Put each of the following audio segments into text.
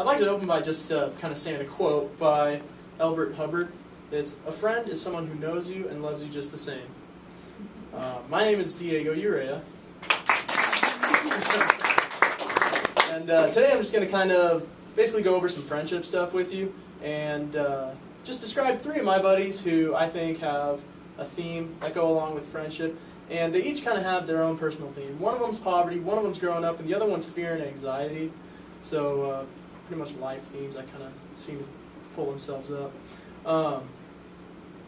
I'd like to open by just kind of saying a quote by Elbert Hubbard. It's, "A friend is someone who knows you and loves you just the same." My name is Diego Urea. And today I'm just going to kind of basically go over some friendship stuff with you and just describe three of my buddies who I think have a theme that go along with friendship. And they each kind of have their own personal theme. One of them's poverty, one of them's growing up, and the other one's fear and anxiety. So pretty much life themes that kind of seem to pull themselves up.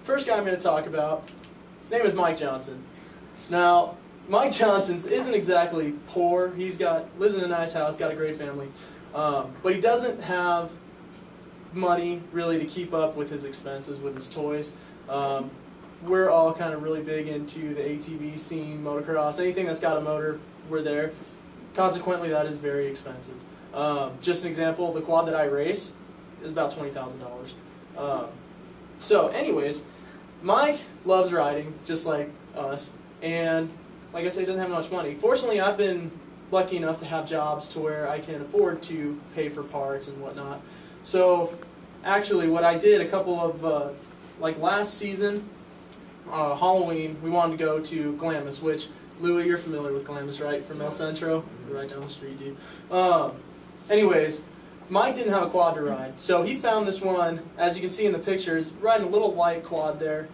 First guy I'm going to talk about, his name is Mike Johnson. Now, Mike Johnson isn't exactly poor. He's lives in a nice house, got a great family, but he doesn't have money really to keep up with his expenses, with his toys. We're all kind of really big into the ATV scene, motocross, anything that's got a motor, we're there. Consequently, that is very expensive. Just an example, the quad that I race is about $20,000. So anyways, Mike loves riding, just like us, and like I say, doesn't have much money. Fortunately, I've been lucky enough to have jobs to where I can afford to pay for parts and whatnot. So actually what I did a couple of, like last season, Halloween, we wanted to go to Glamis, which, Louis, you're familiar with Glamis, right? From El Centro? You're right down the street, dude. Anyways, Mike didn't have a quad to ride, so he found this one, as you can see in the pictures, riding a little light quad there.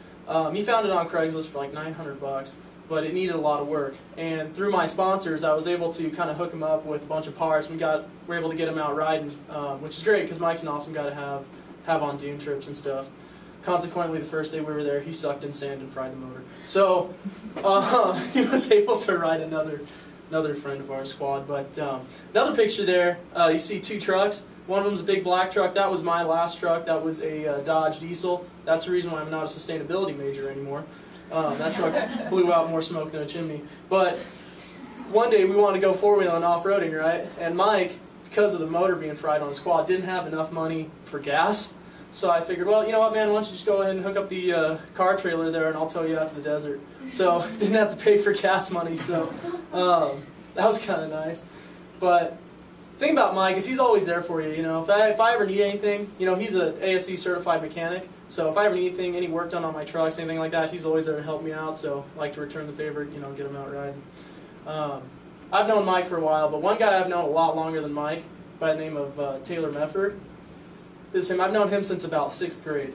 He found it on Craigslist for like $900, but it needed a lot of work. And through my sponsors, I was able to kind of hook him up with a bunch of parts. We're able to get him out riding, which is great because Mike's an awesome guy to have on dune trips and stuff. Consequently, the first day we were there, he sucked in sand and fried the motor. So he was able to ride another friend of ours' quad. But another picture there, you see two trucks. One of them's a big black truck. That was my last truck. That was a Dodge diesel. That's the reason why I'm not a sustainability major anymore. That truck blew out more smoke than a chimney. But one day we wanted to go four-wheeling off-roading, right? And Mike, because of the motor being fried on his quad, didn't have enough money for gas. So I figured, well, you know what, man, why don't you just go ahead and hook up the car trailer there and I'll tow you out to the desert. So didn't have to pay for gas money, so that was kind of nice. But the thing about Mike is he's always there for you, you know. If I ever need anything, you know, he's an ASC certified mechanic, so if I ever need anything, any work done on my trucks, anything like that, he's always there to help me out, so I like to return the favor, you know, get him out riding. I've known Mike for a while, but one guy I've known a lot longer than Mike, by the name of Taylor Mefford, is him. I've known him since about 6th grade.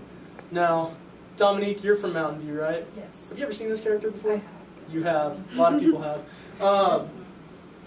Now, Dominique, you're from Mountain View, right? Yes. Have you ever seen this character before? I have. You have. A lot of people have.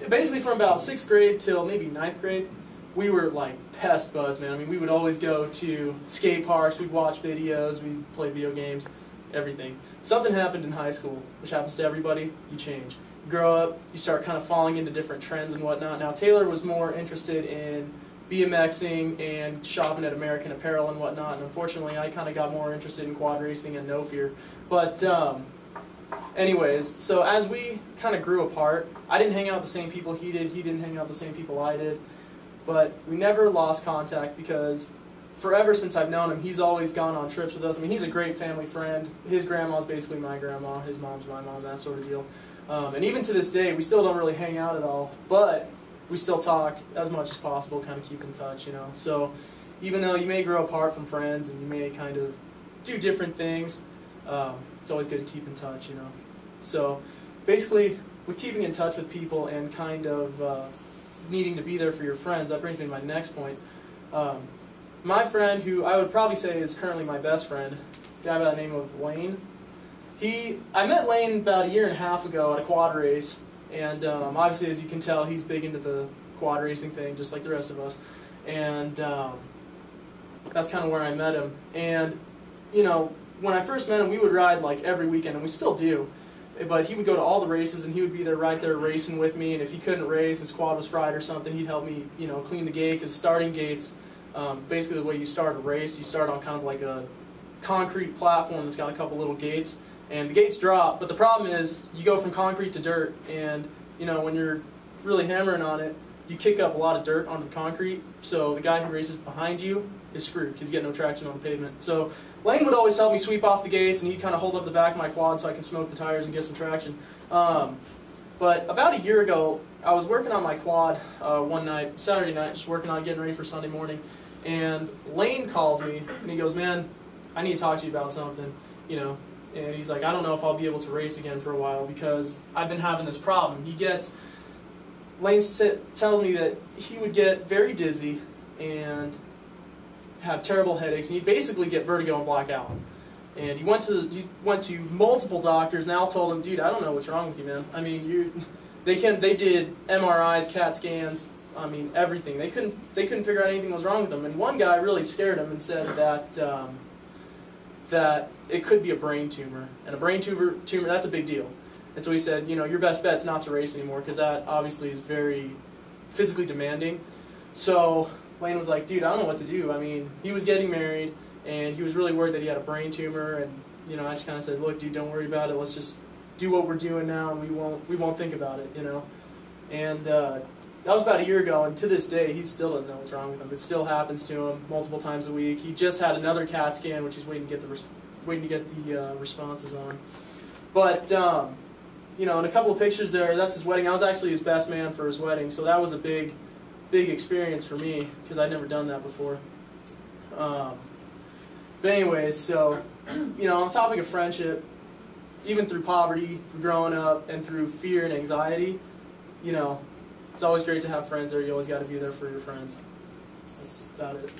Basically, from about 6th grade till maybe 9th grade, we were like pest buds, man. I mean, we would always go to skate parks, we'd watch videos, we'd play video games, everything. Something happened in high school, which happens to everybody. You change. You grow up, you start kind of falling into different trends and whatnot. Now, Taylor was more interested in BMXing and shopping at American Apparel and whatnot, and unfortunately I kind of got more interested in quad racing and no fear. But anyways, so as we kind of grew apart, I didn't hang out with the same people he didn't hang out with the same people I did, but we never lost contact because forever since I've known him, he's always gone on trips with us. I mean, he's a great family friend. His grandma's basically my grandma, his mom's my mom, that sort of deal. And even to this day, we still don't really hang out at all, but we still talk as much as possible, kind of keep in touch, you know. So even though you may grow apart from friends and you may kind of do different things, it's always good to keep in touch, you know. So basically, with keeping in touch with people and kind of needing to be there for your friends, that brings me to my next point. My friend, who I would probably say is currently my best friend, a guy by the name of Lane. I met Lane about 1.5 years ago at a quad race. And obviously, as you can tell, he's big into the quad racing thing, just like the rest of us. And that's kind of where I met him. And, you know, when I first met him, we would ride like every weekend, and we still do. But he would go to all the races, and he would be there right there racing with me. And if he couldn't race, his quad was fried or something, he'd help me, you know, clean the gate. Because starting gates, basically the way you start a race, you start on kind of like a concrete platform that's got a couple little gates. And the gates drop, but the problem is you go from concrete to dirt, and you know when you're really hammering on it, you kick up a lot of dirt onto the concrete, so the guy who races behind you is screwed because he's getting no traction on the pavement. So Lane would always help me sweep off the gates, and he'd kind of hold up the back of my quad so I can smoke the tires and get some traction. But about 1 year ago, I was working on my quad one night, Saturday night, just working on getting ready for Sunday morning, and Lane calls me, and he goes, "Man, I need to talk to you about something," you know, and he's like, "I don't know if I'll be able to race again for a while because I've been having this problem." Lane's telling me that he would get very dizzy and have terrible headaches, and he'd basically get vertigo and black out. And he went to multiple doctors, and they all told him, "Dude, I don't know what's wrong with you, man. I mean, they did MRIs, CAT scans, I mean everything. They couldn't figure out anything was wrong with him." And one guy really scared him and said that it could be a brain tumor, and a brain tumor that's a big deal. And so he said, your best bet's not to race anymore because that obviously is very physically demanding. So Lane was like, "Dude, I don't know what to do." I mean, he was getting married, and he was really worried that he had a brain tumor. And I just kind of said, "Look, dude, don't worry about it. Let's just do what we're doing now, and we won't think about it." And that was about a year ago, and to this day, he still doesn't know what's wrong with him. It still happens to him multiple times a week. He just had another CAT scan, which he's waiting to get the responses on. But in a couple of pictures there, that's his wedding. I was actually his best man for his wedding, so that was a big experience for me because I'd never done that before. But anyways, so on the topic of friendship, even through poverty, through growing up, and through fear and anxiety, it's always great to have friends there. You always got to be there for your friends. That's about it.